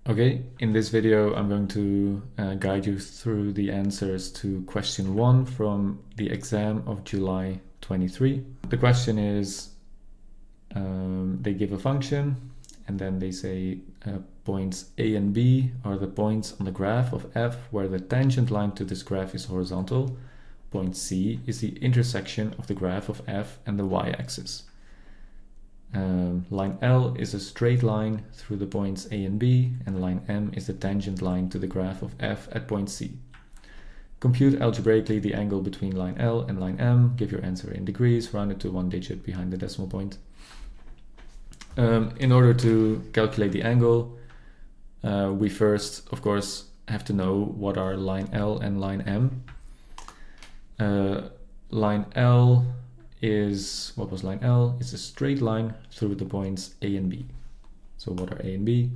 Okay, in this video I'm going to guide you through the answers to question 1 from the exam of July 23. The question is, they give a function and then they say points A and B are the points on the graph of f where the tangent line to this graph is horizontal. Point C is the intersection of the graph of f and the y-axis. Line L is a straight line through the points A and B, and line M is the tangent line to the graph of f at point C. Compute algebraically the angle between line L and line M. Give your answer in degrees, rounded to 1 digit behind the decimal point. In order to calculate the angle, we first, of course, have to know what are line L and line M. Line L is, what was line L? It's a straight line through the points A and B. So what are A and B?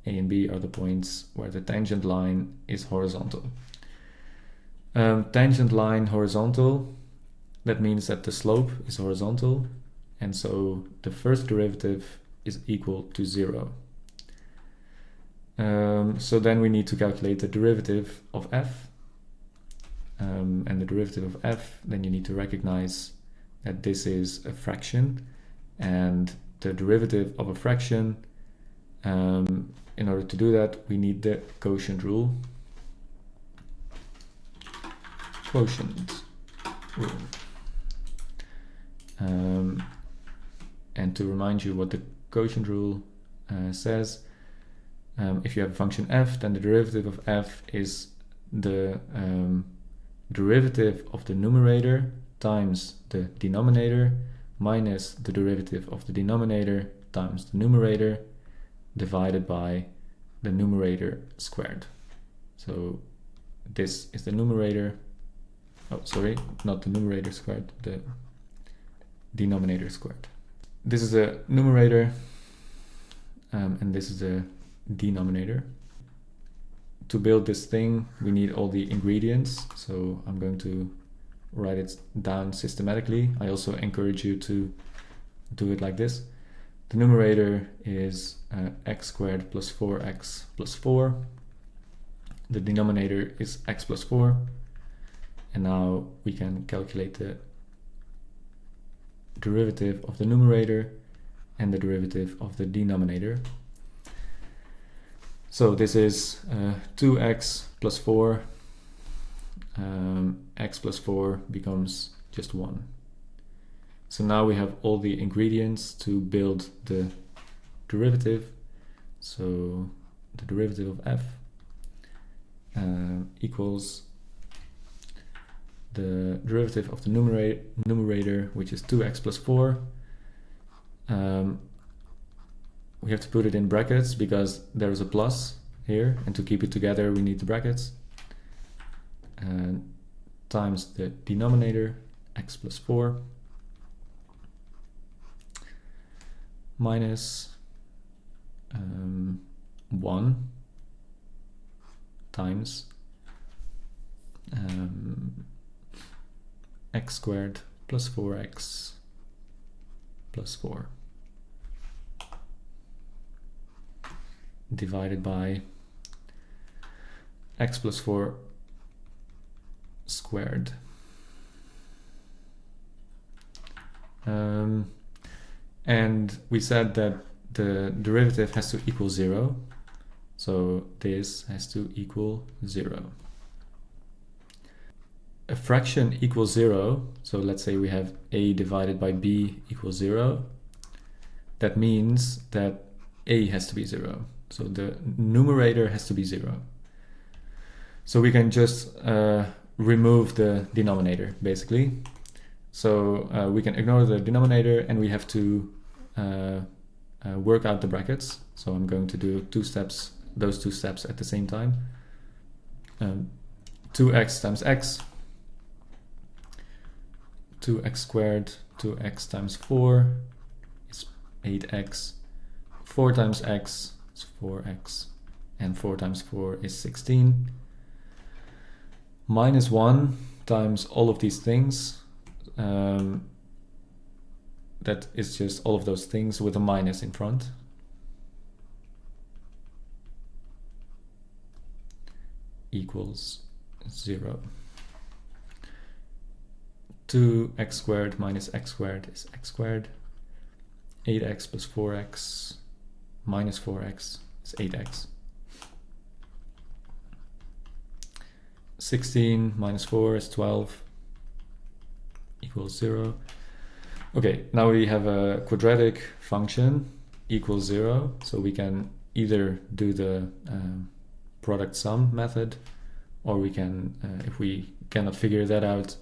A and B are the points where the tangent line is horizontal. Tangent line horizontal, that means that the slope is horizontal, and so the first derivative is equal to 0. So then we need to calculate the derivative of f, and the derivative of f, then you need to recognize that this is a fraction, and the derivative of a fraction, in order to do that, we need the quotient rule. And to remind you what the quotient rule says, if you have a function f, then the derivative of f is the derivative of the numerator times the denominator minus the derivative of the denominator times the numerator divided by the numerator squared. So this is the numerator, oh sorry, not the numerator squared, the denominator squared. This is the numerator and this is the denominator. To build this thing we need all the ingredients, so I'm going to write it down systematically. I also encourage you to do it like this. The numerator is x squared plus 4x plus 4. The denominator is x plus 4. And now we can calculate the derivative of the numerator and the derivative of the denominator. So this is 2x plus 4. X plus 4 becomes just 1. So now we have all the ingredients to build the derivative. So the derivative of f equals the derivative of the numerator, which is 2x plus 4. We have to put it in brackets because there is a plus here, and to keep it together we need the brackets. Times the denominator, x plus 4, minus 1 times x squared plus 4x plus 4 divided by x plus 4 squared. And we said that the derivative has to equal 0, so this has to equal 0. A fraction equals 0, so let's say we have a divided by b equals 0. That means that a has to be 0, so the numerator has to be 0. So we can just remove the denominator, basically. So we can ignore the denominator and we have to work out the brackets. So I'm going to do those two steps at the same time. 2x times x, 2x squared, 2x times 4 is 8x, 4 times x is 4x, and 4 times 4 is 16. Minus 1 times all of these things, that is just all of those things with a minus in front. equals 0. 2x squared minus x squared is x squared. 8x plus 4x minus 4x is 8x. 16 minus 4 is 12 equals 0. Okay, now we have a quadratic function equals 0, so we can either do the product sum method, or we can, if we cannot figure that out,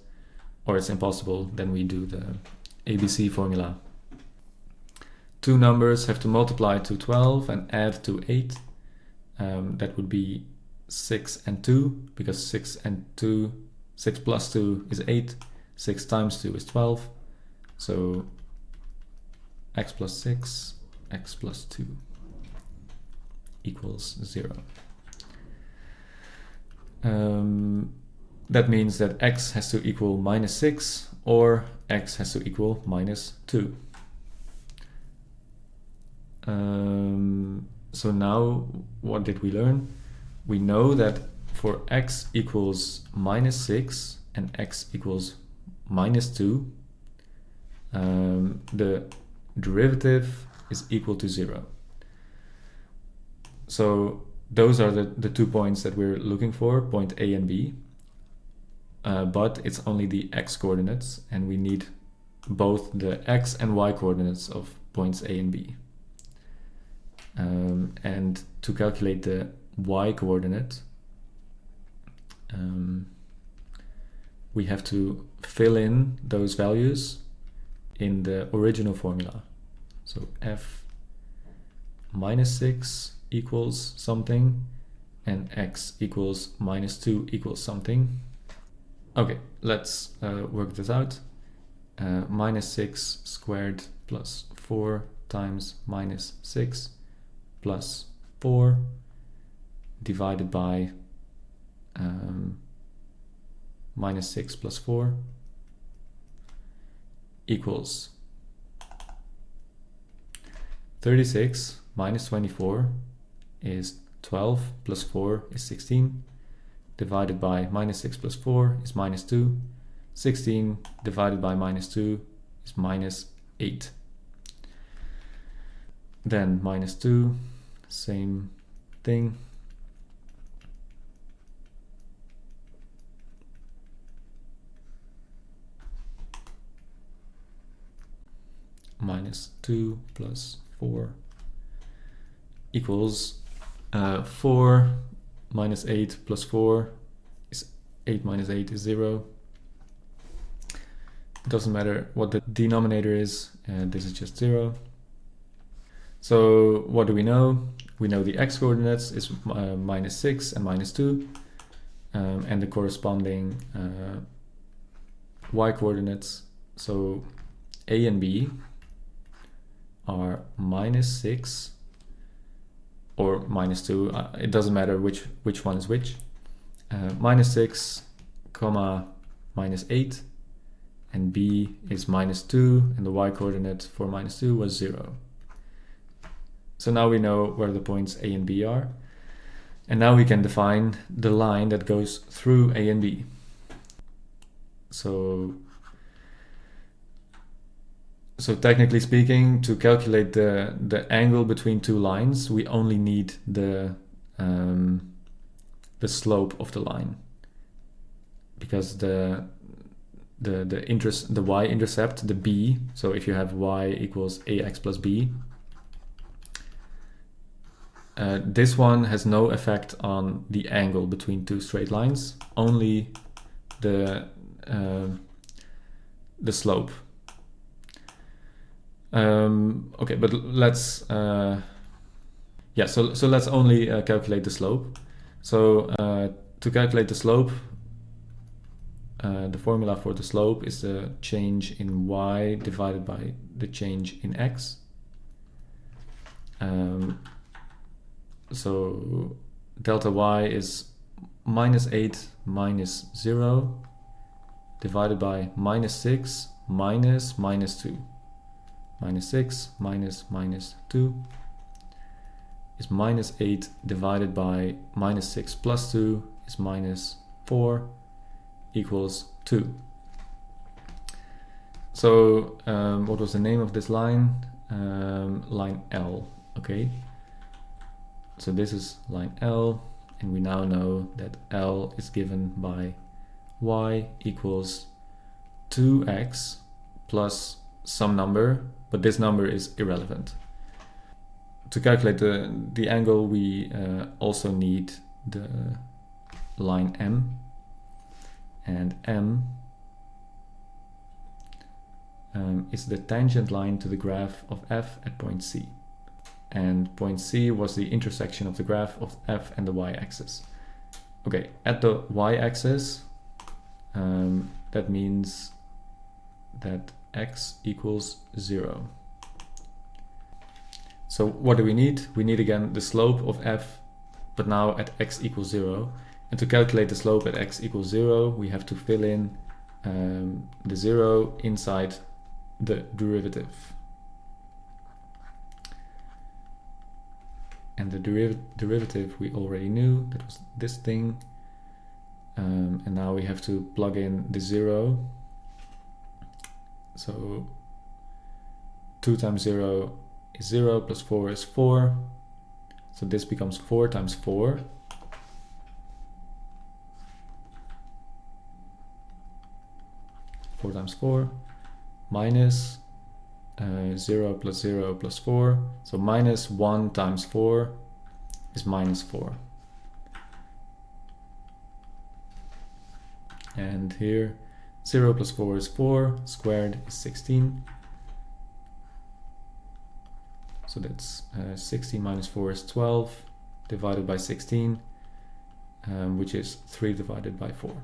or it's impossible, then we do the ABC formula. Two numbers have to multiply to 12 and add to 8. That would be 6 and 2, because 6 plus 2 is 8. 6 times 2 is 12. So x plus 6, x plus 2 equals 0. That means that x has to equal minus 6 or x has to equal minus 2. So now what did we learn? We know that for x equals minus 6 and x equals minus 2, the derivative is equal to 0. So those are the 2 points that we're looking for, point A and B. But it's only the x coordinates, and we need both the x and y coordinates of points A and B. And to calculate the y coordinate, we have to fill in those values in the original formula. So f minus 6 equals something, and x equals minus 2 equals something. Okay, let's work this out. Minus 6 squared plus 4 times minus 6 plus 4 divided by minus 6 plus 4 equals 36 minus 24 is 12 plus 4 is 16 divided by minus 6 plus 4 is minus 2. 16 divided by minus 2 is minus 8. Then minus 2, same thing. Minus 2 plus 4 equals 4 minus 8 plus 4 is 8 minus 8 is 0. It doesn't matter what the denominator is, this is just 0. So what do we know? We know the x coordinates is minus 6 and minus 2, and the corresponding y coordinates. So A and B are minus 6 or minus 2, it doesn't matter which one is which. Minus 6 comma minus 8, and B is minus 2, and the y coordinate for minus 2 was 0. So now we know where the points A and B are, and now we can define the line that goes through A and B. So technically speaking, to calculate the angle between two lines, we only need the slope of the line, because the y-intercept, the b, so if you have y equals ax plus b, this one has no effect on the angle between two straight lines, only the slope. Okay, but let's so let's only calculate the slope. So to calculate the slope, the formula for the slope is the change in y divided by the change in x. So delta y is minus 8 minus 0 divided by minus 6 minus minus 2. Minus 6 minus minus 2 is minus 8 divided by minus 6 plus 2 is minus 4 equals 2. So what was the name of this line? Line L, okay? So this is line L, and we now know that L is given by y equals 2x plus some number, but this number is irrelevant. To calculate the angle, we also need the line M, and M is the tangent line to the graph of f at point C. And point C was the intersection of the graph of f and the y-axis. Okay, at the y-axis, that means that x equals 0. So what do we need? We need again the slope of f, but now at x equals 0. And to calculate the slope at x equals 0, we have to fill in the 0 inside the derivative. And the derivative we already knew, that was this thing. And now we have to plug in the 0. So 2 times 0 is 0, plus 4 is 4. So this becomes 4 times 4. Four times 4 minus 0 plus 0 plus 4. So minus 1 times 4 is minus 4. And here 0 plus 4 is 4, squared is 16. So that's 16 minus 4 is 12, divided by 16, which is 3 divided by 4.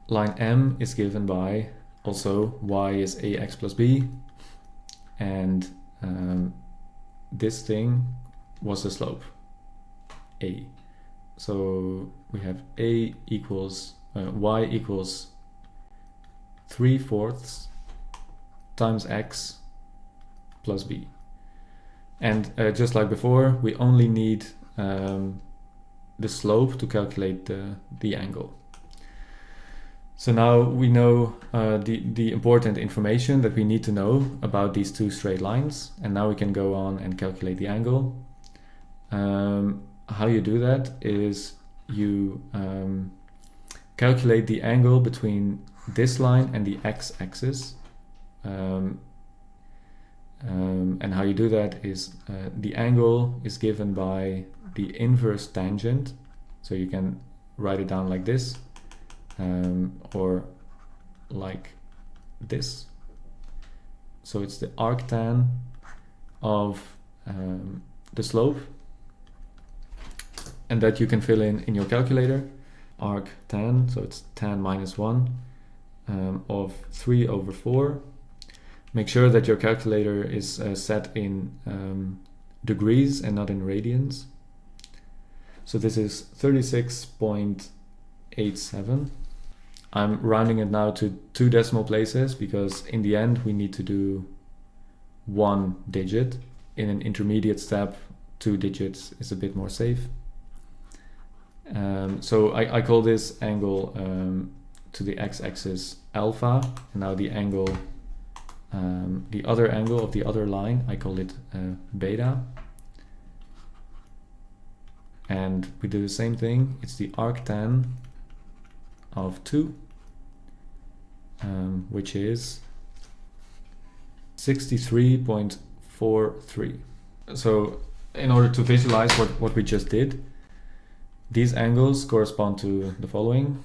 Line M is given by also y is ax plus b, and this thing was the slope, a. So we have a equals, y equals 3/4 times x plus b. And just like before, we only need the slope to calculate the angle. So now we know the important information that we need to know about these two straight lines, and now we can go on and calculate the angle. How you do that is you calculate the angle between this line and the x-axis. And how you do that is the angle is given by the inverse tangent. So you can write it down like this, or like this. So it's the arctan of the slope, and that you can fill in your calculator. Arctan, so it's tan minus 1 of 3/4. Make sure that your calculator is set in degrees and not in radians. So this is 36.87. I'm rounding it now to 2 decimal places because in the end we need to do 1 digit. In an intermediate step, 2 digits is a bit more safe. So I call this angle to the x-axis alpha, and now the angle, the other angle of the other line, I call it beta. And we do the same thing, it's the arctan of 2, which is 63.43. So in order to visualize what we just did, these angles correspond to the following.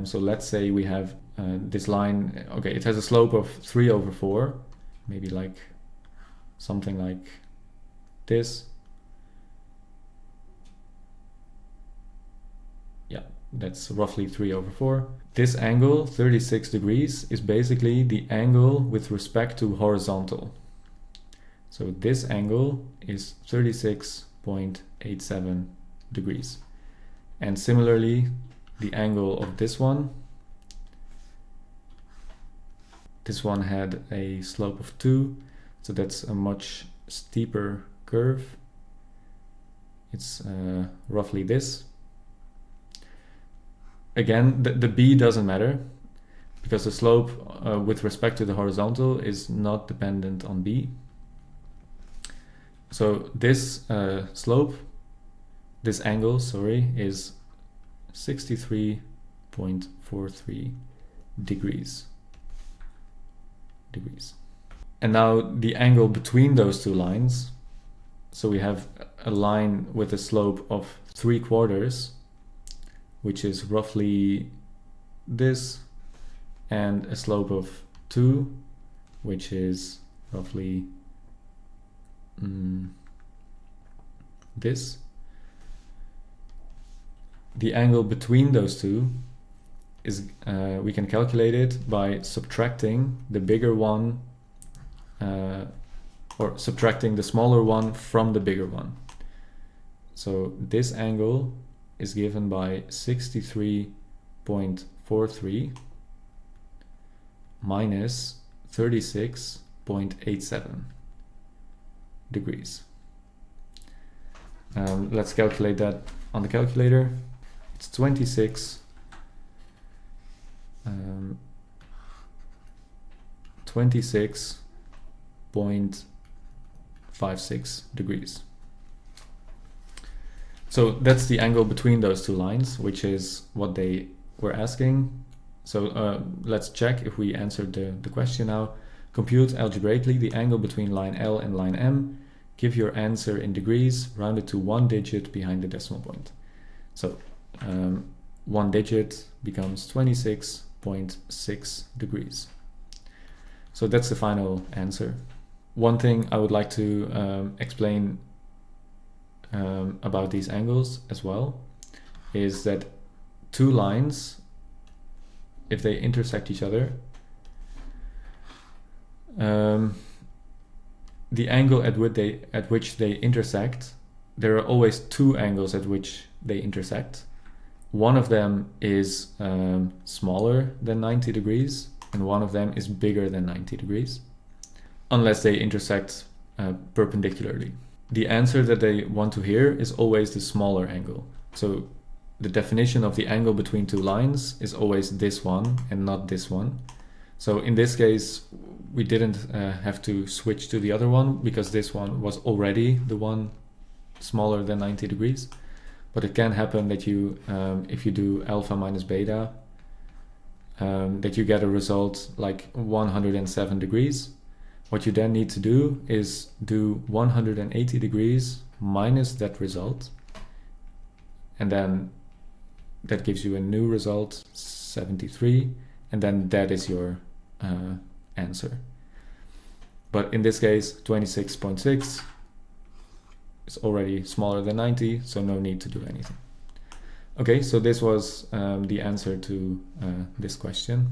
So let's say we have this line, okay, it has a slope of 3/4, maybe like something like this. Yeah, that's roughly 3/4. This angle, 36 degrees, is basically the angle with respect to horizontal. So this angle is 36.87 degrees. And similarly, the angle of this one had a slope of 2, so that's a much steeper curve. It's roughly this. again, the b doesn't matter because the slope with respect to the horizontal is not dependent on b. So this slope, this angle, sorry, is 63.43 degrees. And now the angle between those two lines, so we have a line with a slope of 3/4, which is roughly this, and a slope of 2, which is roughly this. The angle between those two is, we can calculate it by subtracting the bigger one, or subtracting the smaller one from the bigger one. So this angle is given by 63.43 minus 36.87 degrees. Let's calculate that on the calculator. It's 26.56 degrees. So that's the angle between those two lines, which is what they were asking. So let's check if we answered the question now. Compute algebraically the angle between line L and line M. Give your answer in degrees, rounded to 1 digit behind the decimal point. So 1 digit becomes 26.6 degrees. So that's the final answer. One thing I would like to explain about these angles as well is that two lines, if they intersect each other, the angle at which they intersect, there are always two angles at which they intersect. One of them is smaller than 90 degrees and one of them is bigger than 90 degrees, unless they intersect perpendicularly. The answer that they want to hear is always the smaller angle. So the definition of the angle between two lines is always this one and not this one. So in this case, we didn't have to switch to the other one because this one was already the one smaller than 90 degrees. But it can happen that you, if you do alpha minus beta, that you get a result like 107 degrees. What you then need to do is do 180 degrees minus that result. And then that gives you a new result, 73. And then that is your answer. But in this case, 26.6 is already smaller than 90, so no need to do anything. Okay, so this was the answer to this question.